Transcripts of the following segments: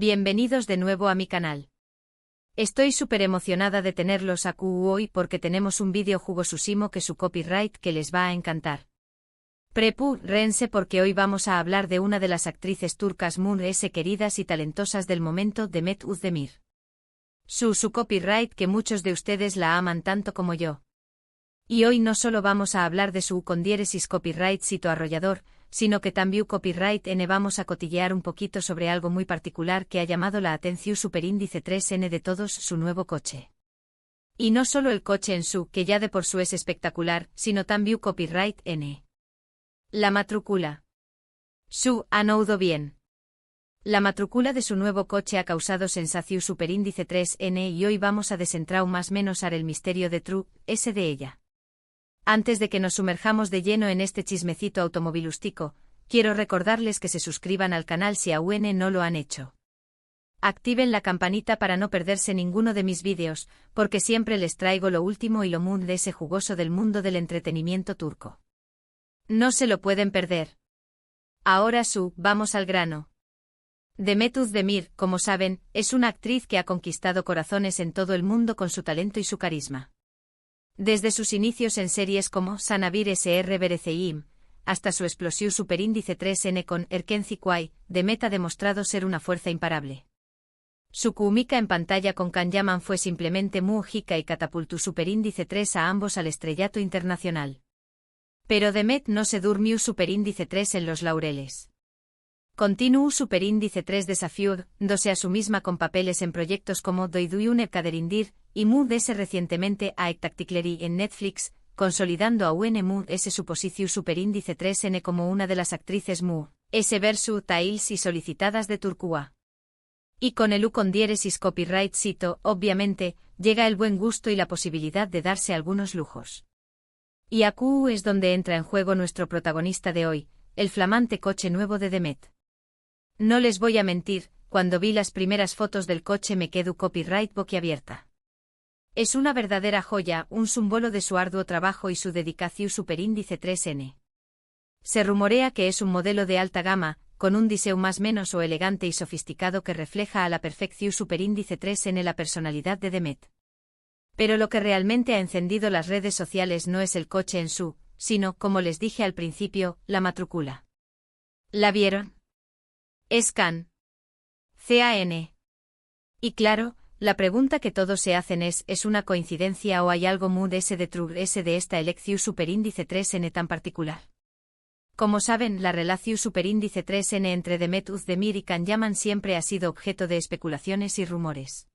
Bienvenidos de nuevo a mi canal. Estoy súper emocionada de tenerlos aquí hoy porque tenemos un vídeo jugosísimo que su copyright que les va a encantar. Prepárense porque hoy vamos a hablar de una de las actrices turcas muy queridas y talentosas del momento, Demet Özdemir. Su copyright que muchos de ustedes la aman tanto como yo. Y hoy no solo vamos a hablar de su con diéresis copyright sito arrollador, sino que también copyright vamos a cotillear un poquito sobre algo muy particular que ha llamado la atención superíndice 3N de todos, su nuevo coche. Y no solo el coche en su, que ya de por su es espectacular, sino también copyright N. La matrícula. Han oído bien. La matrícula de su nuevo coche ha causado sensación superíndice 3N y hoy vamos a desentrar más menos el misterio de ese de ella. Antes de que nos sumerjamos de lleno en este chismecito automovilístico, quiero recordarles que se suscriban al canal si aún no lo han hecho. Activen la campanita para no perderse ninguno de mis vídeos, porque siempre les traigo lo último y lo muy de ese jugoso del mundo del entretenimiento turco. No se lo pueden perder. Ahora vamos al grano. Demet Özdemir, como saben, es una actriz que ha conquistado corazones en todo el mundo con su talento y su carisma. Desde sus inicios en series como Sana Bir Sr. Bereceğim, hasta su explosivo superíndice 3N con Erkenci Kuay, Demet ha demostrado ser una fuerza imparable. Su química en pantalla con Can Yaman fue simplemente mágica y catapultó superíndice 3 a ambos al estrellato internacional. Pero Demet no se durmió superíndice 3 en los laureles. Continuó superíndice 3 desafiándose a su misma con papeles en proyectos como Doyduyune Kaderindir y Mood S recientemente a Ektaktikleri en Netflix, consolidando a Mood S su posición superíndice 3N como una de las actrices Mood S versatiles y solicitadas de Turquía. Y con el con diéresis copyright sito, obviamente, llega el buen gusto y la posibilidad de darse algunos lujos. Y aquí es donde entra en juego nuestro protagonista de hoy, el flamante coche nuevo de Demet. No les voy a mentir, cuando vi las primeras fotos del coche me quedé copyright boquiabierta. Es una verdadera joya, un símbolo de su arduo trabajo y su dedicación superíndice 3N. Se rumorea que es un modelo de alta gama, con un diseño más menos o elegante y sofisticado que refleja a la perfección superíndice 3N la personalidad de Demet. Pero lo que realmente ha encendido las redes sociales no es el coche en su, sino, como les dije al principio, la matrícula. ¿La vieron? Es Can. Y claro, la pregunta que todos se hacen ¿es una coincidencia o hay algo muy de esta elección superíndice 3N tan particular? Como saben, la relación superíndice 3N entre Demet Özdemir y Can Yaman siempre ha sido objeto de especulaciones y rumores.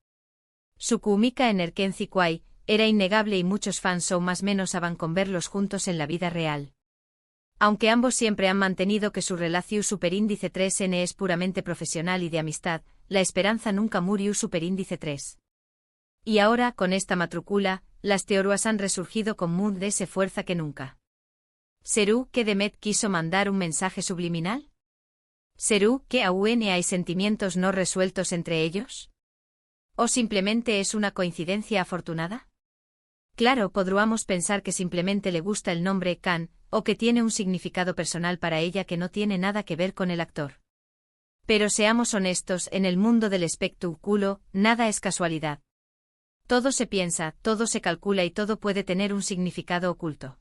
Su química en Erkenci Kuay era innegable y muchos fans o más menos aban con verlos juntos en la vida real. Aunque ambos siempre han mantenido que su relación superíndice 3N es puramente profesional y de amistad, la esperanza nunca murió superíndice 3. Y ahora, con esta matrícula, las teorías han resurgido con más fuerza que nunca. ¿Será que Demet quiso mandar un mensaje subliminal? ¿Será que aún hay sentimientos no resueltos entre ellos? ¿O simplemente es una coincidencia afortunada? Claro, podríamos pensar que simplemente le gusta el nombre Can, o que tiene un significado personal para ella que no tiene nada que ver con el actor. Pero seamos honestos, en el mundo del espectáculo, nada es casualidad. Todo se piensa, todo se calcula y todo puede tener un significado oculto.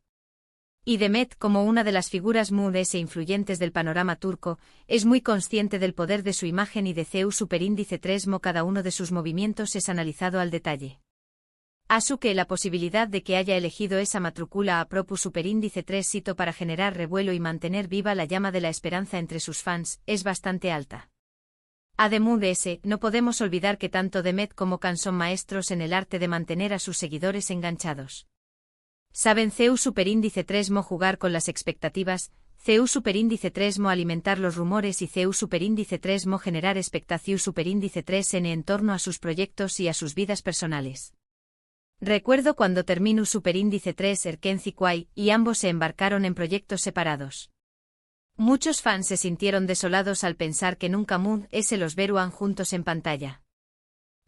Y Demet, como una de las figuras muy influyentes del panorama turco, es muy consciente del poder de su imagen y de su superíndice 3 cada uno de sus movimientos es analizado al detalle. Asu que la posibilidad de que haya elegido esa matrícula a propio superíndice 3 sito para generar revuelo y mantener viva la llama de la esperanza entre sus fans, es bastante alta. Además de ese, no podemos olvidar que tanto Demet como Can son maestros en el arte de mantener a sus seguidores enganchados. Saben CEU superíndice 3 mo jugar con las expectativas, CEU superíndice 3 mo alimentar los rumores y CEU superíndice 3 mo generar expectación superíndice 3N en torno a sus proyectos y a sus vidas personales. Recuerdo cuando terminó superíndice 3 Erkenci Kuay y ambos se embarcaron en proyectos separados. Muchos fans se sintieron desolados al pensar que nunca Mood S los veruan juntos en pantalla.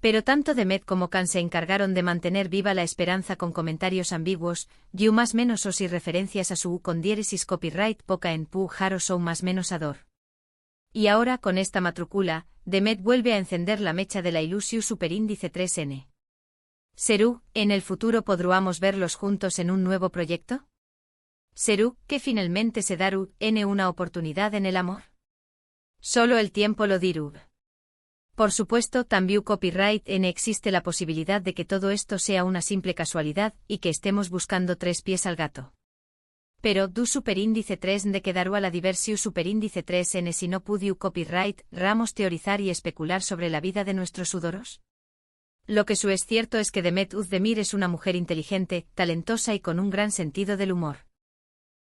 Pero tanto Demet como Can se encargaron de mantener viva la esperanza con comentarios ambiguos, y más menos y referencias a su con diéresis copyright poca en pu jaro son más menos ador. Y ahora con esta matrícula, Demet vuelve a encender la mecha de la Ilusio Superíndice 3N. ¿Serú, en el futuro podremos verlos juntos en un nuevo proyecto? ¿Serú, que finalmente se darú en una oportunidad en el amor? Solo el tiempo lo dirá. Por supuesto, también copyright en existe la posibilidad de que todo esto sea una simple casualidad y que estemos buscando tres pies al gato. Pero, du superíndice 3 de quedarú a la diversiu superíndice 3N si no pudiu copyright, ramos teorizar y especular sobre la vida de nuestros sudoros? Lo que es cierto es que Demet Özdemir es una mujer inteligente, talentosa y con un gran sentido del humor.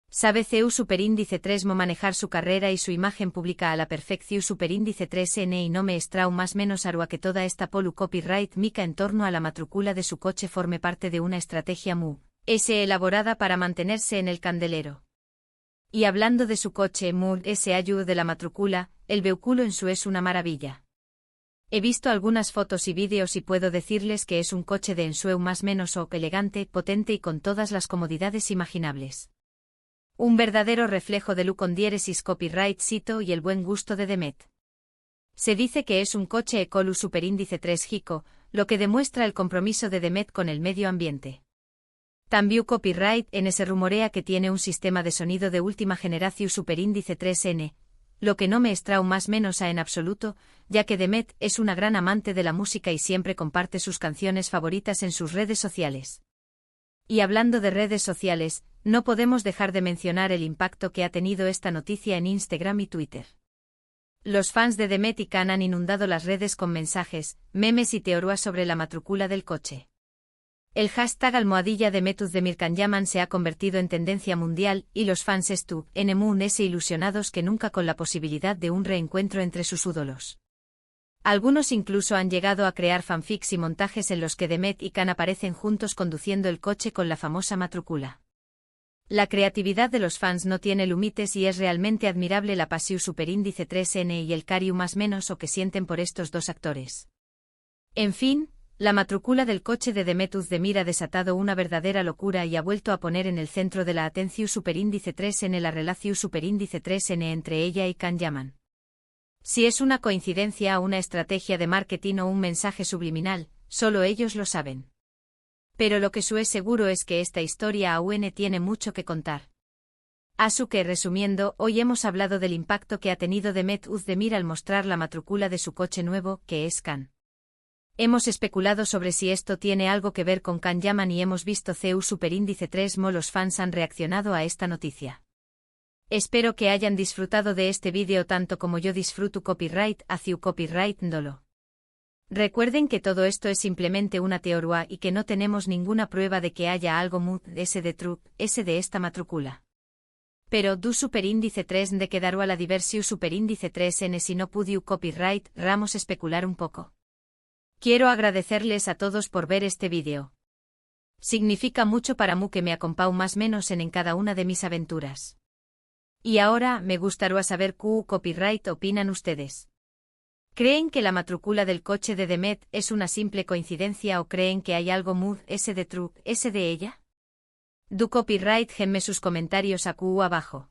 Sabe CU superíndice 3 mo manejar su carrera y su imagen pública a la perfección superíndice 3N y no me estrau más menos arua que toda esta polu copyright mica en torno a la matrícula de su coche forme parte de una estrategia elaborada para mantenerse en el candelero. Y hablando de su coche ayudo de la matrícula, el vehículo en su es una maravilla. He visto algunas fotos y vídeos y puedo decirles que es un coche de ensueu más menos elegante, potente y con todas las comodidades imaginables. Un verdadero reflejo de con diéresis copyright cito y el buen gusto de Demet. Se dice que es un coche Ecolu superíndice 3 Jico, lo que demuestra el compromiso de Demet con el medio ambiente. También copyright en se rumorea que tiene un sistema de sonido de última generación superíndice 3N, lo que no me estrau más menos en absoluto, ya que Demet es una gran amante de la música y siempre comparte sus canciones favoritas en sus redes sociales. Y hablando de redes sociales, no podemos dejar de mencionar el impacto que ha tenido esta noticia en Instagram y Twitter. Los fans de Demet y Can han inundado las redes con mensajes, memes y teorías sobre la matrícula del coche. El hashtag #Demet Özdemir Canyaman se ha convertido en tendencia mundial y los fans están ilusionados que nunca con la posibilidad de un reencuentro entre sus ídolos. Algunos incluso han llegado a crear fanfics y montajes en los que Demet y Can aparecen juntos conduciendo el coche con la famosa matrícula. La creatividad de los fans no tiene límites y es realmente admirable la pasión superíndice 3N y el cariño más menos que sienten por estos dos actores. En fin, la matrícula del coche de Demet Özdemir ha desatado una verdadera locura y ha vuelto a poner en el centro de la atención superíndice 3N la relación superíndice 3N entre ella y Can Yaman. Si es una coincidencia o una estrategia de marketing o un mensaje subliminal, solo ellos lo saben. Pero lo que es seguro es que esta historia aún tiene mucho que contar. Así que resumiendo, hoy hemos hablado del impacto que ha tenido Demet Özdemir al mostrar la matrícula de su coche nuevo, que es Can. Hemos especulado sobre si esto tiene algo que ver con Can Yaman y hemos visto CU superíndice 3 mo los fans han reaccionado a esta noticia. Espero que hayan disfrutado de este vídeo tanto como yo disfruto copyright hacia copyright dolo. Recuerden que todo esto es simplemente una teoría y que no tenemos ninguna prueba de que haya algo de true, de esta matrícula. Pero du superíndice 3 de quedarú a la diversiu superíndice 3N si no pudiu copyright, ramos especular un poco. Quiero agradecerles a todos por ver este vídeo. Significa mucho para mí que me acompau más menos en cada una de mis aventuras. Y ahora me gustaría saber qué copyright opinan ustedes. ¿Creen que la matrícula del coche de Demet es una simple coincidencia o creen que hay algo de true, de ella? Du copyright genme sus comentarios abajo.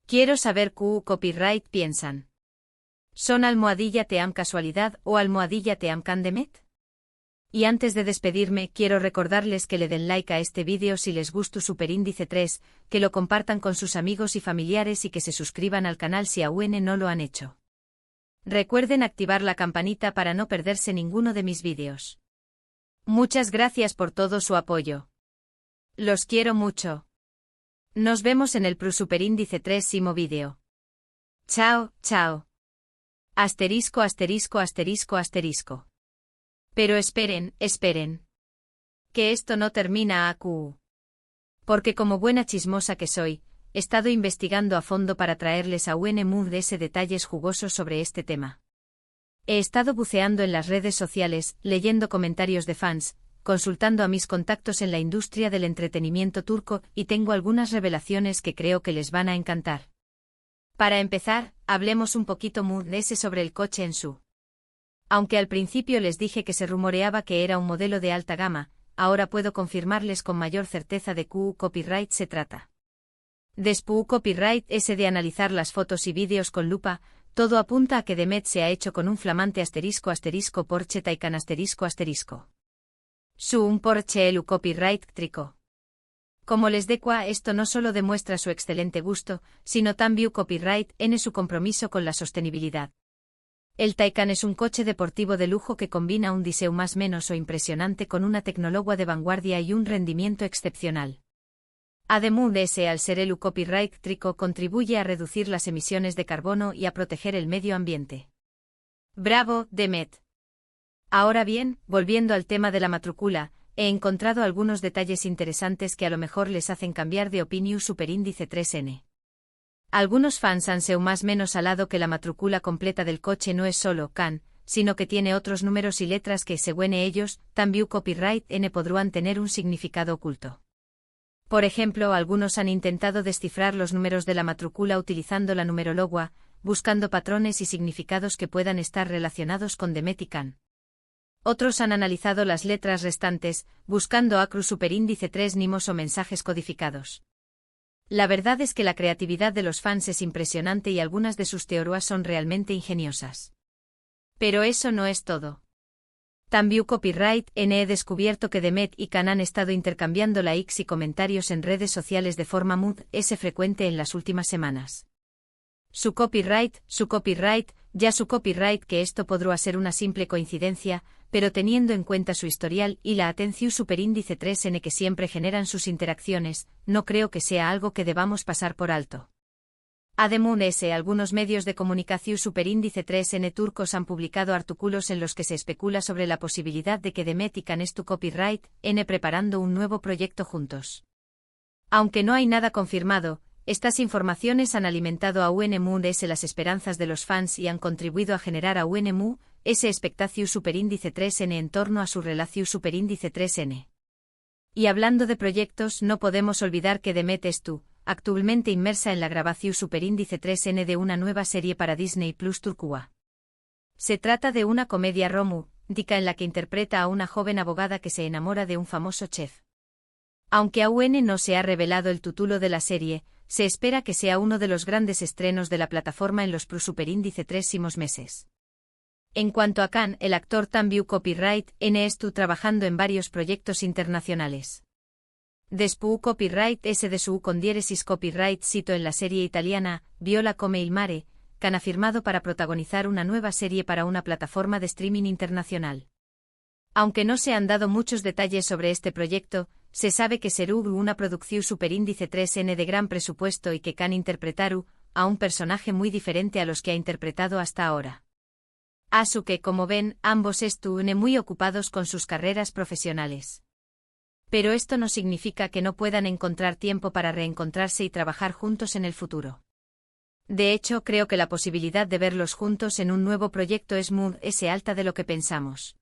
Quiero saber qué copyright piensan. ¿Son #team casualidad o #team Can Demet? Y antes de despedirme, quiero recordarles que le den like a este vídeo si les gusta superíndice 3, que lo compartan con sus amigos y familiares y que se suscriban al canal si aún no lo han hecho. Recuerden activar la campanita para no perderse ninguno de mis vídeos. Muchas gracias por todo su apoyo. Los quiero mucho. Nos vemos en el superíndice 3 vídeo. Chao, chao. Asterisco, asterisco, asterisco, asterisco. Pero esperen, esperen. Que esto no termina acu. Porque como buena chismosa que soy, he estado investigando a fondo para traerles a UNMUDS detalles jugosos sobre este tema. He estado buceando en las redes sociales, leyendo comentarios de fans, consultando a mis contactos en la industria del entretenimiento turco y tengo algunas revelaciones que creo que les van a encantar. Para empezar, hablemos un poquito sobre el coche en su. Aunque al principio les dije que se rumoreaba que era un modelo de alta gama, ahora puedo confirmarles con mayor certeza de qué copyright se trata. Después copyright de analizar las fotos y vídeos con lupa, todo apunta a que Demet se ha hecho con un flamante ** Porsche Taycan ***. Su un Porsche el copyright trico. Como les decua, esto no solo demuestra su excelente gusto, sino también copyright en su compromiso con la sostenibilidad. El Taycan es un coche deportivo de lujo que combina un diseño más menos o impresionante con una tecnología de vanguardia y un rendimiento excepcional. Además de ese, al ser el copyright trico, contribuye a reducir las emisiones de carbono y a proteger el medio ambiente. ¡Bravo, Demet! Ahora bien, volviendo al tema de la matrícula, he encontrado algunos detalles interesantes que a lo mejor les hacen cambiar de opinión superíndice 3N. Algunos fans han sido más menos alado que la matrícula completa del coche no es solo CAN, sino que tiene otros números y letras que, según ellos, también copyright N podrán tener un significado oculto. Por ejemplo, algunos han intentado descifrar los números de la matrícula utilizando la numerología, buscando patrones y significados que puedan estar relacionados con Demet y CAN. Otros han analizado las letras restantes, buscando acru superíndice 3 nimos o mensajes codificados. La verdad es que la creatividad de los fans es impresionante y algunas de sus teorías son realmente ingeniosas. Pero eso no es todo. También copyright N he descubierto que Demet y CAN han estado intercambiando likes y comentarios en redes sociales de forma muy frecuente en las últimas semanas. Su copyright, que esto podrá ser una simple coincidencia, pero teniendo en cuenta su historial y la atención superíndice 3N que siempre generan sus interacciones, no creo que sea algo que debamos pasar por alto. Además, algunos medios de comunicación superíndice 3N turcos han publicado artículos en los que se especula sobre la posibilidad de que Demet y CAN estu copyright N preparando un nuevo proyecto juntos. Aunque no hay nada confirmado, estas informaciones han alimentado a UNMU-S las esperanzas de los fans y han contribuido a generar a UNMU-S expectación superíndice 3N en torno a su relación superíndice 3N. Y hablando de proyectos, no podemos olvidar que Demet estu actualmente inmersa en la grabación superíndice 3N de una nueva serie para Disney Plus turcua. Se trata de una comedia romántica en la que interpreta a una joven abogada que se enamora de un famoso chef. Aunque aún no se ha revelado el título de la serie, se espera que sea uno de los grandes estrenos de la plataforma en los superíndice 3 meses. En cuanto a CAN, el actor también copyright N estuvo trabajando en varios proyectos internacionales. Después copyright S de su con diéresis copyright cito en la serie italiana Viola come il mare, CAN ha firmado para protagonizar una nueva serie para una plataforma de streaming internacional. Aunque no se han dado muchos detalles sobre este proyecto, se sabe que será una producción superíndice 3N de gran presupuesto y que CAN interpretaru a un personaje muy diferente a los que ha interpretado hasta ahora. Así que, como ven, ambos estuvieron muy ocupados con sus carreras profesionales. Pero esto no significa que no puedan encontrar tiempo para reencontrarse y trabajar juntos en el futuro. De hecho, creo que la posibilidad de verlos juntos en un nuevo proyecto es muy alta de lo que pensamos.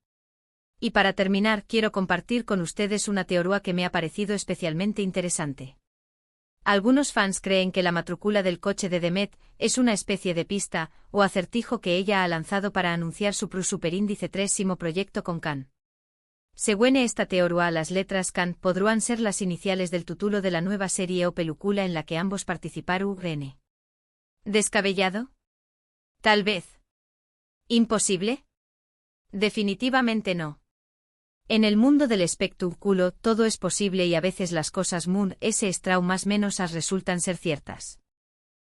Y para terminar, quiero compartir con ustedes una teoría que me ha parecido especialmente interesante. Algunos fans creen que la matrícula del coche de Demet es una especie de pista o acertijo que ella ha lanzado para anunciar su superíndice 3 proyecto con CAN. Según esta teoría, las letras CAN podrán ser las iniciales del título de la nueva serie o película en la que ambos participaron. ¿Descabellado? Tal vez. ¿Imposible? Definitivamente no. En el mundo del espectáculo todo es posible y a veces las cosas muy más menos resultan ser ciertas.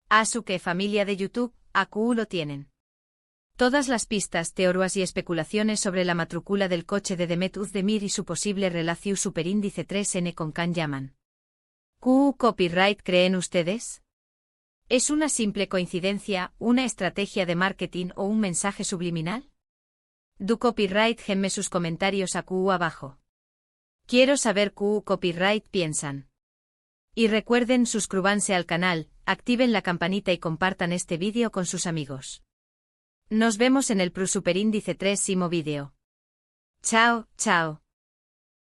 Así que familia de YouTube, aquí lo tienen. Todas las pistas, teorías y especulaciones sobre la matrícula del coche de Demet Özdemir y su posible relación superíndice 3N con CAN llaman. ¿Q copyright creen ustedes? ¿Es una simple coincidencia, una estrategia de marketing o un mensaje subliminal? Du copyright genme sus comentarios aquí abajo. Quiero saber qué copyright piensan. Y recuerden suscríbanse al canal, activen la campanita y compartan este vídeo con sus amigos. Nos vemos en el superíndice 3 vídeo. Chao, chao.